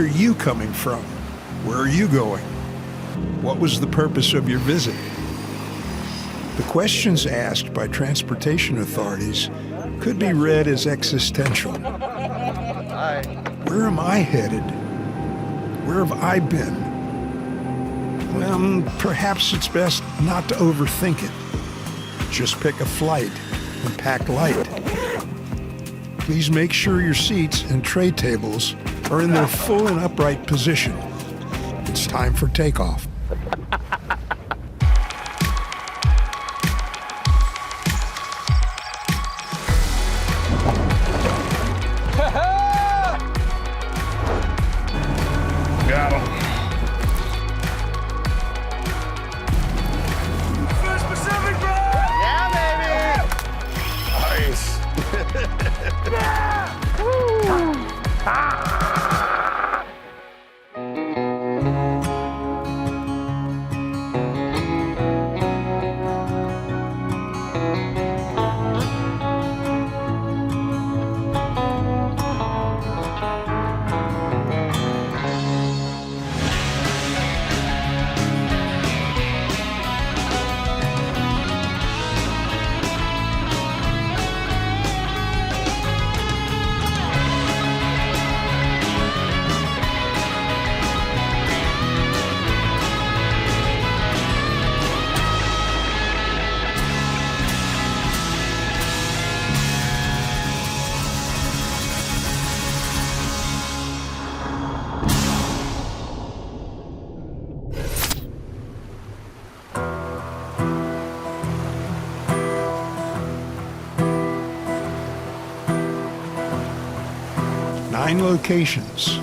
you coming from? Where are you going? What was the purpose of your visit? The questions asked by transportation authorities could be read as existential. Hi. Where am I headed? Where have I been? Well, perhaps it's best not to overthink it. Just pick a flight and pack light. Please make sure your seats and tray tables are in their full and upright position. It's time for takeoff. Got him. First Pacific, bro! Yeah, baby! Nice. Nine locations,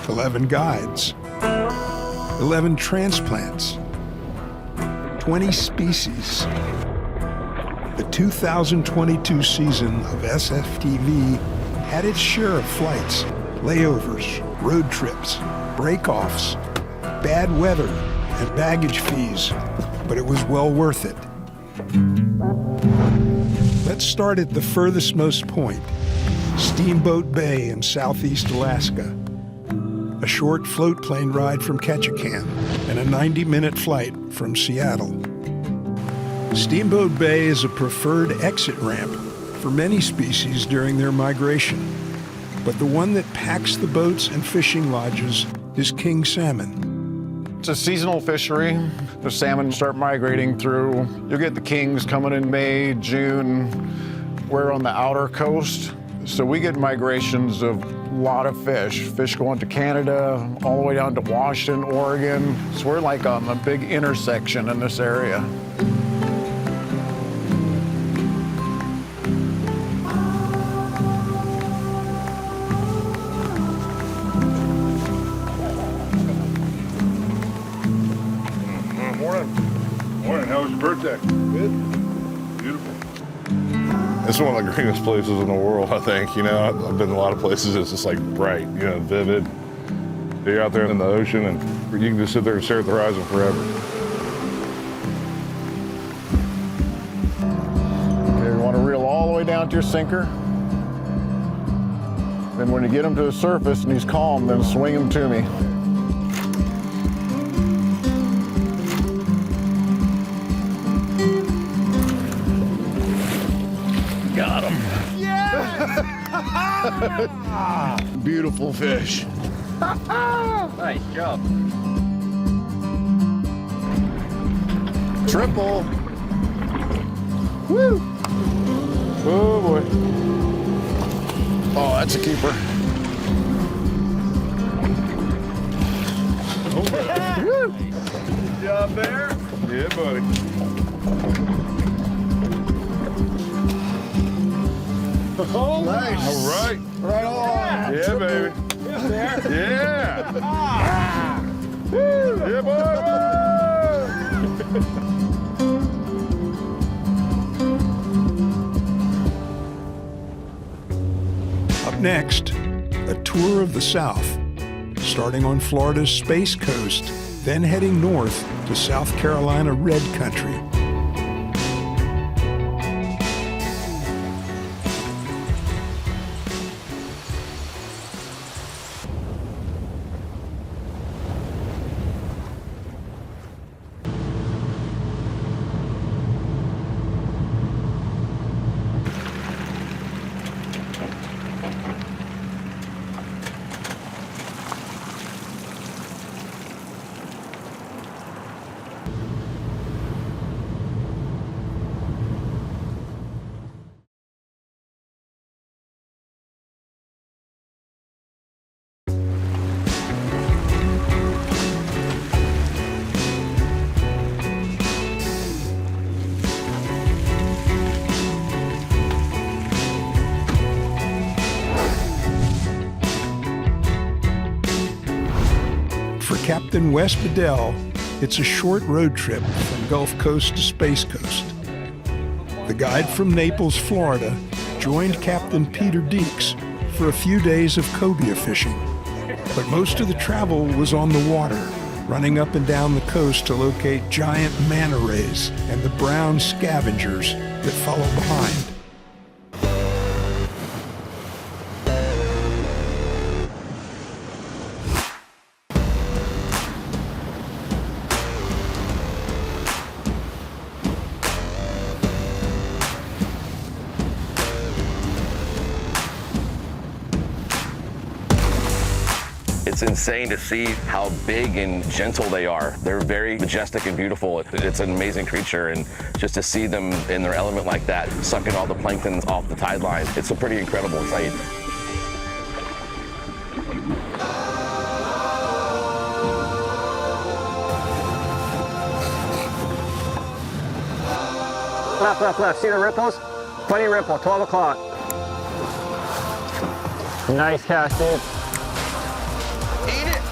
11 guides, 11 transplants, 20 species. The 2022 season of SFTV had its share of flights, layovers, road trips, break-offs, bad weather, and baggage fees, but it was well worth it. Let's start at the furthest most point, Steamboat Bay in southeast Alaska. A short float plane ride from Ketchikan and a 90-minute flight from Seattle. Steamboat Bay is a preferred exit ramp for many species during their migration, but the one that packs the boats and fishing lodges is king salmon. It's a seasonal fishery. The salmon start migrating through. You'll get the kings coming in May, June. We're on the outer coast, so we get migrations of a lot of fish. Fish going to Canada, all the way down to Washington, Oregon. So we're like on a big intersection in this area. Morning, how was your birthday? Good. Beautiful. It's one of the greenest places in the world, I think. You know, I've been to a lot of places, it's just like bright, you know, vivid. You're out there in the ocean and you can just sit there and stare at the horizon forever. Okay, you want to reel all the way down to your sinker. Then when you get him to the surface and he's calm, then swing him to me. Got him. Yeah! Beautiful fish. Nice job. Triple. Woo! Oh boy. Oh, that's a keeper. Good job there. Yeah, buddy. Oh, nice. All right. Right on. Yeah, baby. Yeah. Yeah, boy. Up next, a tour of the South, starting on Florida's Space Coast, then heading north to South Carolina Red Country. Captain Wes Bedell, it's a short road trip from Gulf Coast to Space Coast. The guide from Naples, Florida, joined Captain Peter Deeks for a few days of cobia fishing. But most of the travel was on the water, running up and down the coast to locate giant manta rays and the brown scavengers that follow behind. It's insane to see how big and gentle they are. They're very majestic and beautiful. It's an amazing creature, and just to see them in their element like that, sucking all the plankton off the tide line, it's a pretty incredible sight. Left. See the ripples? Funny ripple, 12 o'clock. Nice cast, dude. Eat it!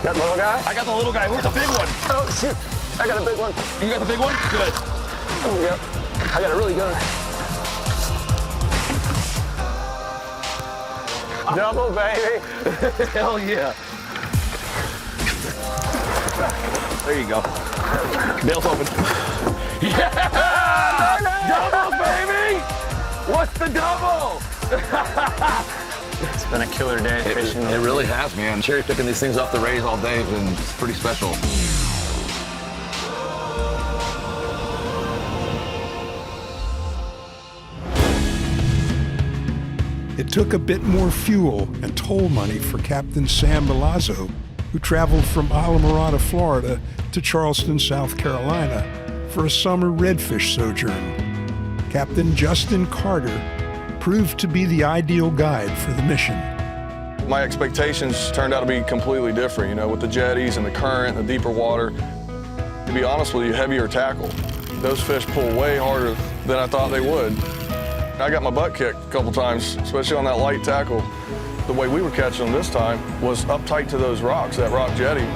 Got the little guy? I got the little guy. Where's the big one? Oh, shoot. I got a big one. You got the big one? Good. Yep. I got a really good one. Double, baby. Hell yeah. There you go. Bail's open. Yeah! Double, baby! What's the double? It's been a killer day fishing. It really has, man. Cherry picking these things off the rays all day has been pretty special. It took a bit more fuel and toll money for Captain Sam Milazzo, who traveled from Islamorada, Florida to Charleston, South Carolina for a summer redfish sojourn. Captain Justin Carter proved to be the ideal guide for the mission. My expectations turned out to be completely different, with the jetties and the current, the deeper water. To be honest with you, heavier tackle. Those fish pull way harder than I thought they would. I got my butt kicked a couple times, especially on that light tackle. The way we were catching them this time was up tight to those rocks, that rock jetty.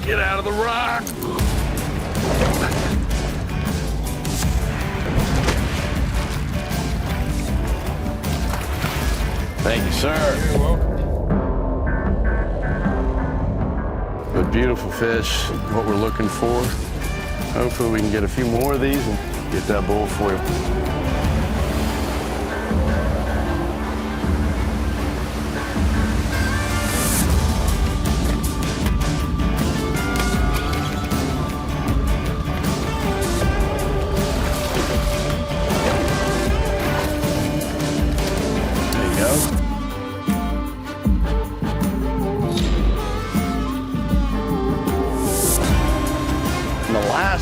Get out of the rock! Thank you, sir. You're welcome. But beautiful fish, what we're looking for. Hopefully we can get a few more of these and get that bowl for you.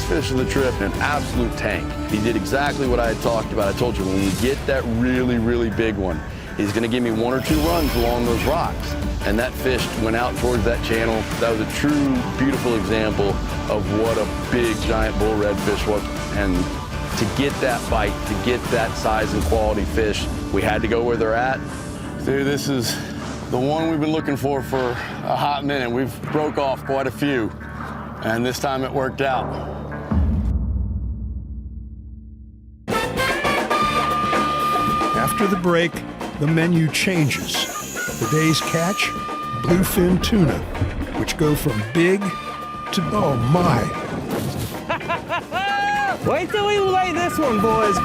Fish of the trip, an absolute tank. He did exactly what I had talked about. I told you, when we get that really, really big one, he's going to give me 1 or 2 runs along those rocks. And that fish went out towards that channel. That was a true, beautiful example of what a big, giant bull redfish was. And to get that bite, to get that size and quality fish, we had to go where they're at. Dude, this is the one we've been looking for a hot minute. We've broke off quite a few, and this time it worked out. After the break, the menu changes. The day's catch, bluefin tuna, which go from big to, oh my. Wait till we lay this one, boys.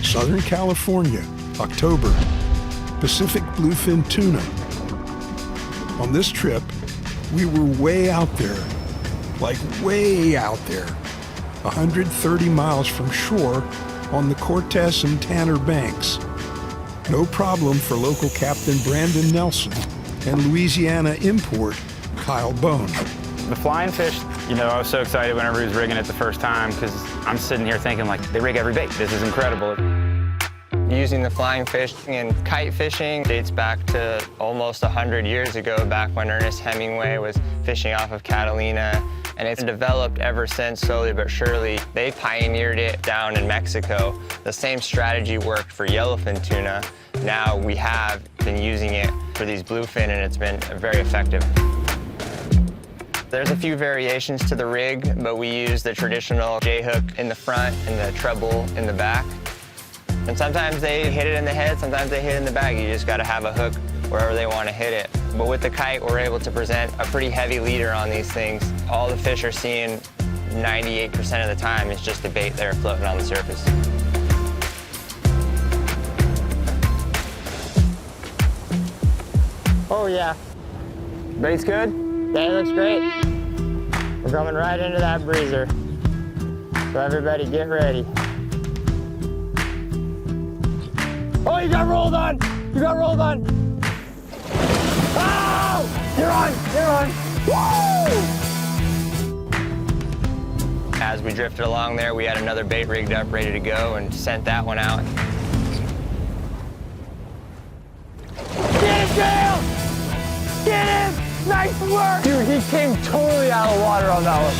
Southern California, October. Pacific bluefin tuna. On this trip, we were way out there, like way out there, 130 miles from shore on the Cortez and Tanner banks. No problem for local Captain Brandon Nelson and Louisiana import Kyle Bone. The flying fish, you know, I was so excited whenever he was rigging it the first time because I'm sitting here thinking like, they rig every bait. This is incredible. Using the flying fish in kite fishing dates back to almost 100 years ago, back when Ernest Hemingway was fishing off of Catalina. And it's developed ever since, slowly but surely. They pioneered it down in Mexico. The same strategy worked for yellowfin tuna. Now we have been using it for these bluefin, and it's been very effective. There's a few variations to the rig, but we use the traditional J-hook in the front and the treble in the back. And sometimes they hit it in the head, sometimes they hit it in the back. You just gotta have a hook wherever they wanna hit it. But with the kite, we're able to present a pretty heavy leader on these things. All the fish are seeing 98% of the time is just a bait that are floating on the surface. Oh yeah. Bait's good? Yeah, it looks great. We're coming right into that breezer. So everybody get ready. Oh, you got rolled on! You got rolled on! Oh! You're on! You're on! Woo! As we drifted along there, we had another bait rigged up, ready to go, and sent that one out. Get him, Dale! Get him! Nice work! Dude, he came totally out of water on that one.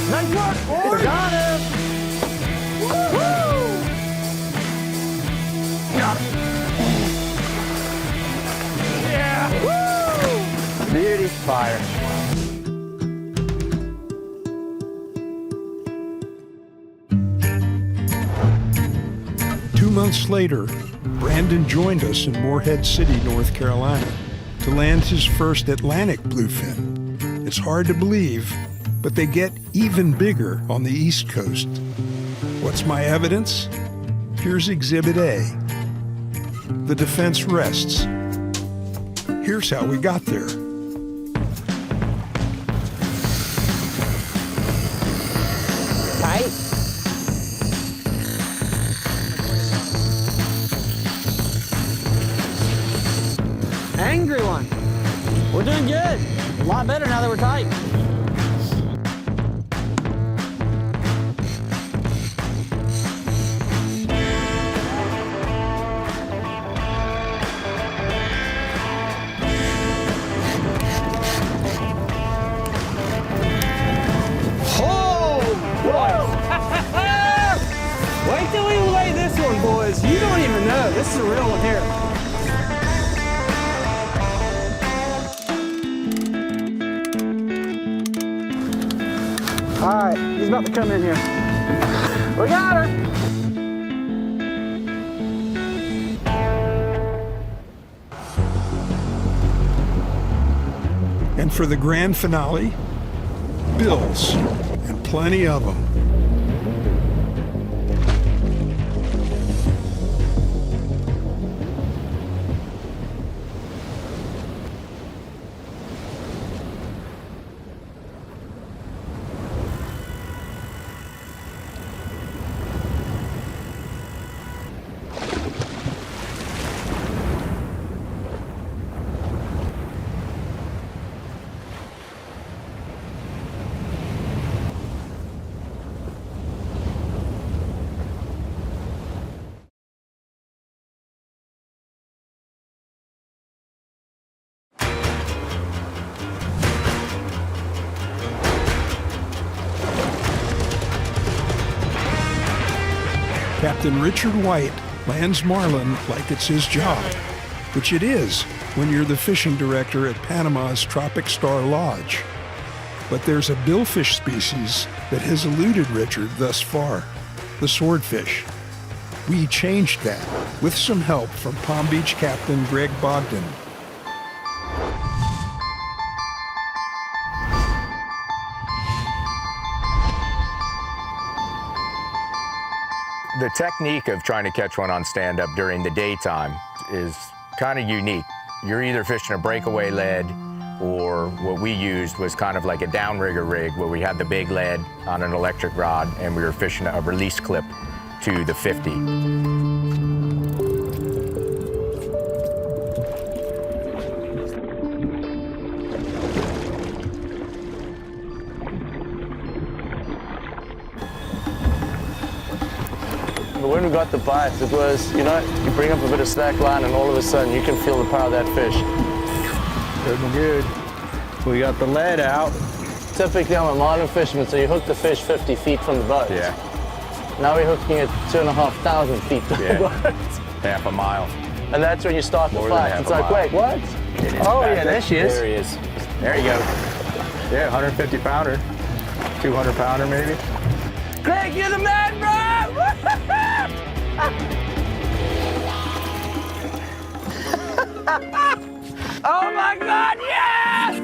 Nice work! We got him! Woo-hoo! Yeah! Woo! Beauty fire. Two months later, Brandon joined us in Morehead City, North Carolina, to land his first Atlantic bluefin. It's hard to believe, but they get even bigger on the East Coast. What's my evidence? Here's Exhibit A. The defense rests. Here's how we got there. Tight. Angry one. We're doing good. A lot better now that we're tight. Wait till we lay this one, boys. You don't even know. This is a real one here. All right, he's about to come in here. We got her. And for the grand finale, bills, and plenty of them. Captain Richard White lands marlin like it's his job. which it is when you're the fishing director at Panama's Tropic Star Lodge. But there's a billfish species that has eluded Richard thus far, the swordfish. We changed that with some help from Palm Beach Captain Greg Bogdan. The technique of trying to catch one on stand-up during the daytime is kind of unique. You're either fishing a breakaway lead, or what we used was kind of like a downrigger rig where we had the big lead on an electric rod and we were fishing a release clip to the 50. When we got the bites, it was, you bring up a bit of slack line and all of a sudden you can feel the power of that fish. Looking good. We got the lead out. Typically I'm a marlin fisherman, so you hook the fish 50 feet from the boat. Yeah. Now we're hooking it 2,500 feet from the boat. Half a mile. And that's when you start the fight. It's like, wait, what? Oh yeah, there she is. There he is. There you go. Yeah, 150 pounder, 200 pounder maybe. Greg, you're the man, bro! Oh my God, yes!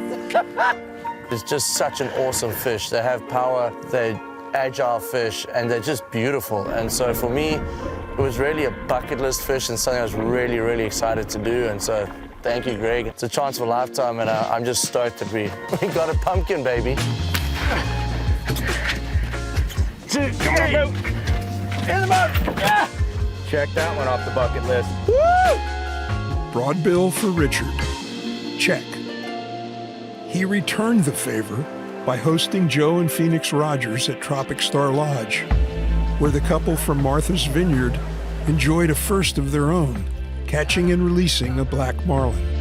It's just such an awesome fish. They have power, they're agile fish, and they're just beautiful. And so for me, it was really a bucket list fish and something I was really, really excited to do. And so thank you, Greg. It's a chance of a lifetime, and I'm just stoked that we got a pumpkin, baby. Come on, boat. In the boat. Yeah. Check that one off the bucket list. Woo! Broadbill for Richard. Check. He returned the favor by hosting Joe and Phoenix Rogers at Tropic Star Lodge, where the couple from Martha's Vineyard enjoyed a first of their own, catching and releasing a black marlin.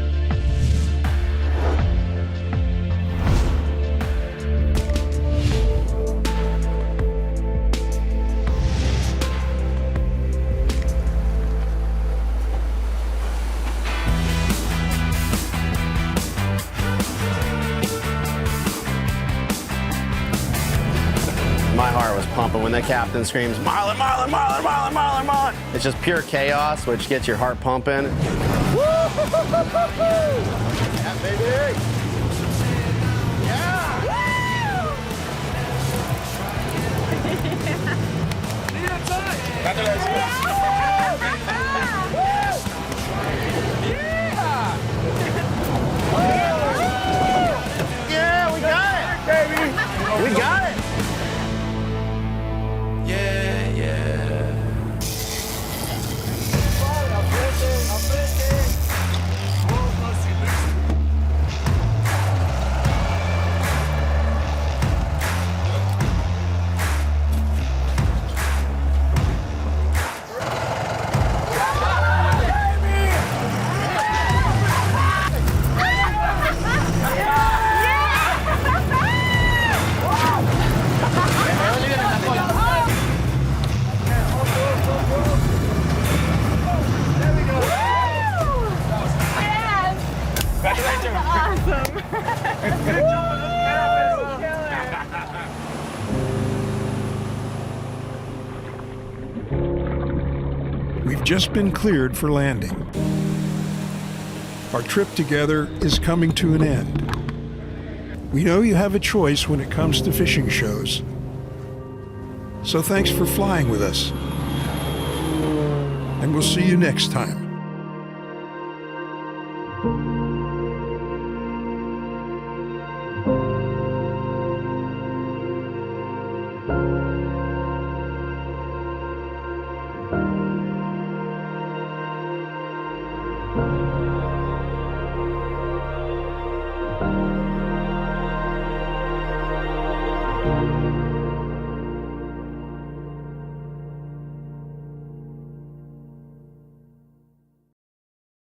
My heart was pumping when the captain screams, "Marlin, Marlin, Marlin, Marlin, Marlin, Marlin!" It's just pure chaos, which gets your heart pumping. Yeah, baby! Yeah, we got it, baby! We got it! We've just been cleared for landing. Our trip together is coming to an end. We know you have a choice when it comes to fishing shows. So thanks for flying with us. And we'll see you next time.